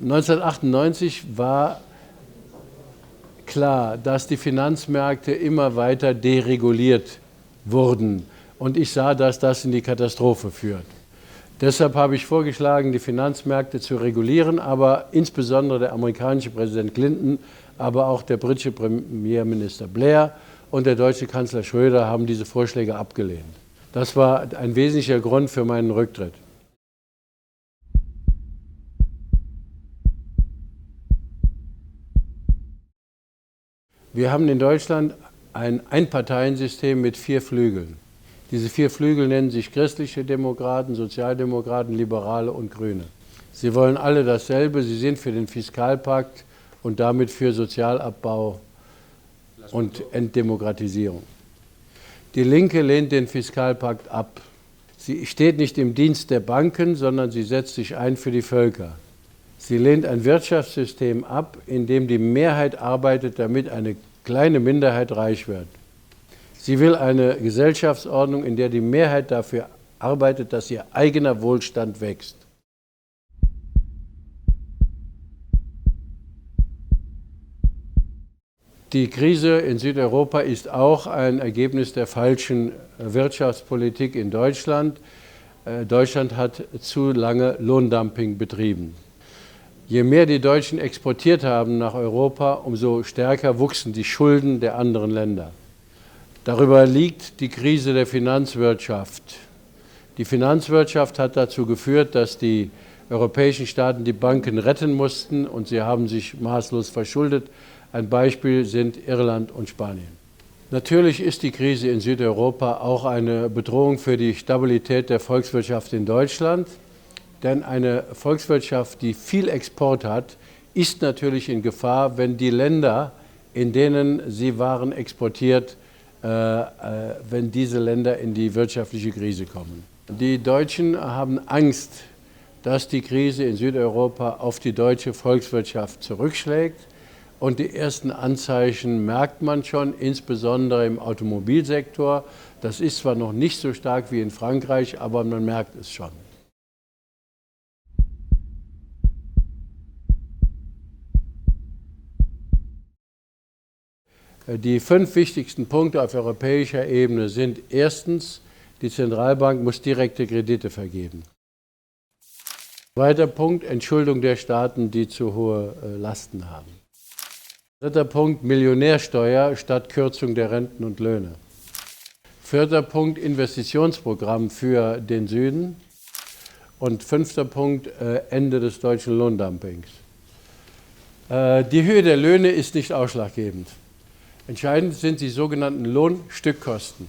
1998 war klar, dass die Finanzmärkte immer weiter dereguliert wurden. Und ich sah, dass das in die Katastrophe führt. Deshalb habe ich vorgeschlagen, die Finanzmärkte zu regulieren, aber insbesondere der amerikanische Präsident Clinton, aber auch der britische Premierminister Blair und der deutsche Kanzler Schröder haben diese Vorschläge abgelehnt. Das war ein wesentlicher Grund für meinen Rücktritt. Wir haben in Deutschland ein Einparteiensystem mit 4 Flügeln. Diese 4 Flügel nennen sich christliche Demokraten, Sozialdemokraten, Liberale und Grüne. Sie wollen alle dasselbe, sie sind für den Fiskalpakt und damit für Sozialabbau und Entdemokratisierung. Die Linke lehnt den Fiskalpakt ab. Sie steht nicht im Dienst der Banken, sondern sie setzt sich ein für die Völker. Sie lehnt ein Wirtschaftssystem ab, in dem die Mehrheit arbeitet, damit eine kleine Minderheit reich wird. Sie will eine Gesellschaftsordnung, in der die Mehrheit dafür arbeitet, dass ihr eigener Wohlstand wächst. Die Krise in Südeuropa ist auch ein Ergebnis der falschen Wirtschaftspolitik in Deutschland. Deutschland hat zu lange Lohndumping betrieben. Je mehr die Deutschen exportiert haben nach Europa, umso stärker wuchsen die Schulden der anderen Länder. Darüber liegt die Krise der Finanzwirtschaft. Die Finanzwirtschaft hat dazu geführt, dass die europäischen Staaten die Banken retten mussten und sie haben sich maßlos verschuldet. Ein Beispiel sind Irland und Spanien. Natürlich ist die Krise in Südeuropa auch eine Bedrohung für die Stabilität der Volkswirtschaft in Deutschland. Denn eine Volkswirtschaft, die viel Export hat, ist natürlich in Gefahr, wenn die Länder, in denen sie Waren exportiert, wenn diese Länder in die wirtschaftliche Krise kommen. Die Deutschen haben Angst, dass die Krise in Südeuropa auf die deutsche Volkswirtschaft zurückschlägt. Und die ersten Anzeichen merkt man schon, insbesondere im Automobilsektor. Das ist zwar noch nicht so stark wie in Frankreich, aber man merkt es schon. Die 5 wichtigsten Punkte auf europäischer Ebene sind: Erstens, die Zentralbank muss direkte Kredite vergeben. Zweiter Punkt, Entschuldung der Staaten, die zu hohe Lasten haben. Dritter Punkt, Millionärsteuer statt Kürzung der Renten und Löhne. Vierter Punkt, Investitionsprogramm für den Süden. Und 5. Punkt, Ende des deutschen Lohndumpings. Die Höhe der Löhne ist nicht ausschlaggebend. Entscheidend sind die sogenannten Lohnstückkosten.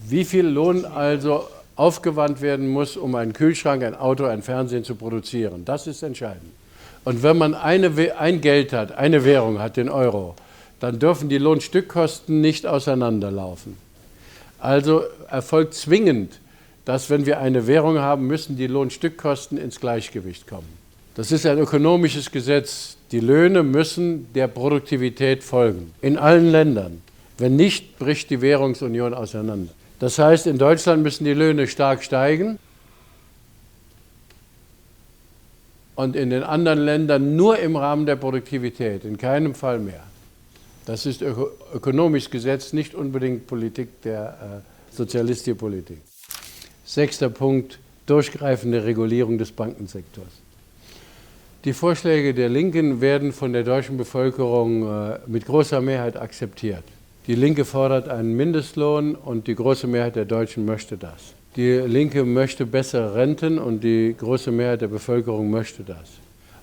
Wie viel Lohn also aufgewandt werden muss, um einen Kühlschrank, ein Auto, ein Fernsehen zu produzieren. Das ist entscheidend. Und wenn man ein Geld hat, eine Währung hat, den Euro, dann dürfen die Lohnstückkosten nicht auseinanderlaufen. Also erfolgt zwingend, dass, wenn wir eine Währung haben, müssen die Lohnstückkosten ins Gleichgewicht kommen. Das ist ein ökonomisches Gesetz. Die Löhne müssen der Produktivität folgen, in allen Ländern. Wenn nicht, bricht die Währungsunion auseinander. Das heißt, in Deutschland müssen die Löhne stark steigen und in den anderen Ländern nur im Rahmen der Produktivität, in keinem Fall mehr. Das ist ökonomisches Gesetz, nicht unbedingt Politik der sozialistischen Politik. 6. Punkt, durchgreifende Regulierung des Bankensektors. Die Vorschläge der Linken werden von der deutschen Bevölkerung mit großer Mehrheit akzeptiert. Die Linke fordert einen Mindestlohn und die große Mehrheit der Deutschen möchte das. Die Linke möchte bessere Renten und die große Mehrheit der Bevölkerung möchte das.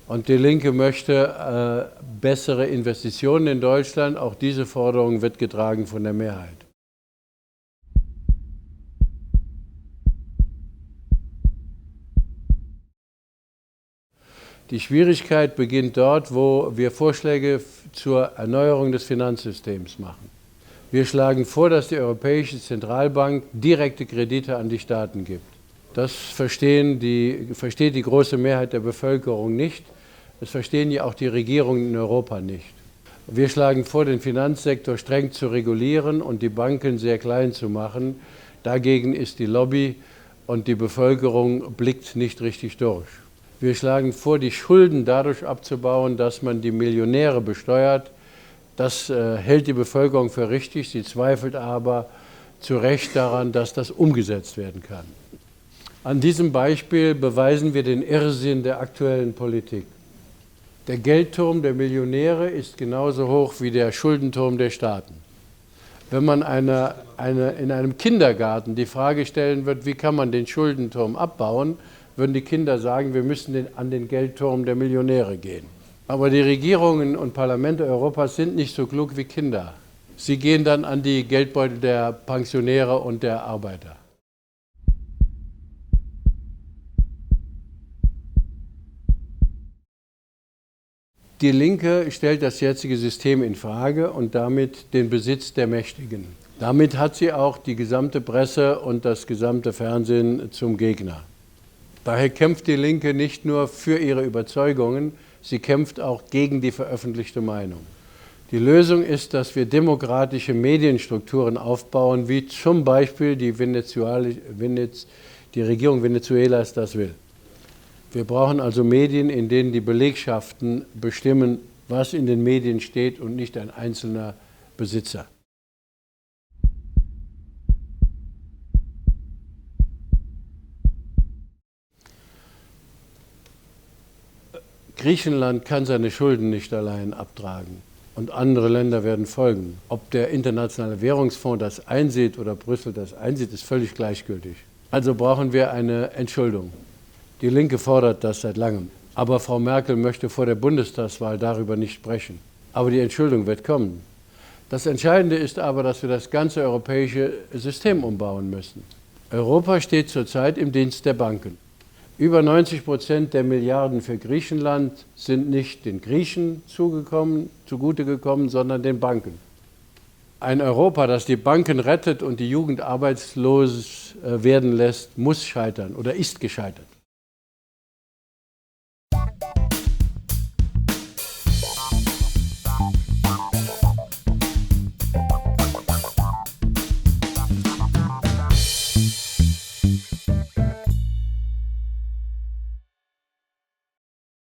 Und die Linke möchte bessere Investitionen in Deutschland. Auch diese Forderung wird getragen von der Mehrheit. Die Schwierigkeit beginnt dort, wo wir Vorschläge zur Erneuerung des Finanzsystems machen. Wir schlagen vor, dass die Europäische Zentralbank direkte Kredite an die Staaten gibt. Das versteht die große Mehrheit der Bevölkerung nicht. Das verstehen ja auch die Regierungen in Europa nicht. Wir schlagen vor, den Finanzsektor streng zu regulieren und die Banken sehr klein zu machen. Dagegen ist die Lobby und die Bevölkerung blickt nicht richtig durch. Wir schlagen vor, die Schulden dadurch abzubauen, dass man die Millionäre besteuert. Das hält die Bevölkerung für richtig, sie zweifelt aber zu Recht daran, dass das umgesetzt werden kann. An diesem Beispiel beweisen wir den Irrsinn der aktuellen Politik. Der Geldturm der Millionäre ist genauso hoch wie der Schuldenturm der Staaten. Wenn man in einem Kindergarten die Frage stellen wird, wie kann man den Schuldenturm abbauen, würden die Kinder sagen, wir müssen an den Geldturm der Millionäre gehen. Aber die Regierungen und Parlamente Europas sind nicht so klug wie Kinder. Sie gehen dann an die Geldbeutel der Pensionäre und der Arbeiter. Die Linke stellt das jetzige System infrage und damit den Besitz der Mächtigen. Damit hat sie auch die gesamte Presse und das gesamte Fernsehen zum Gegner. Daher kämpft die Linke nicht nur für ihre Überzeugungen, sie kämpft auch gegen die veröffentlichte Meinung. Die Lösung ist, dass wir demokratische Medienstrukturen aufbauen, wie zum Beispiel die Regierung Venezuelas das will. Wir brauchen also Medien, in denen die Belegschaften bestimmen, was in den Medien steht und nicht ein einzelner Besitzer. Griechenland kann seine Schulden nicht allein abtragen und andere Länder werden folgen. Ob der Internationale Währungsfonds das einsieht oder Brüssel das einsieht, ist völlig gleichgültig. Also brauchen wir eine Entschuldung. Die Linke fordert das seit langem. Aber Frau Merkel möchte vor der Bundestagswahl darüber nicht sprechen. Aber die Entschuldung wird kommen. Das Entscheidende ist aber, dass wir das ganze europäische System umbauen müssen. Europa steht zurzeit im Dienst der Banken. Über 90% der Milliarden für Griechenland sind nicht den Griechen zugute gekommen, sondern den Banken. Ein Europa, das die Banken rettet und die Jugend arbeitslos werden lässt, muss scheitern oder ist gescheitert.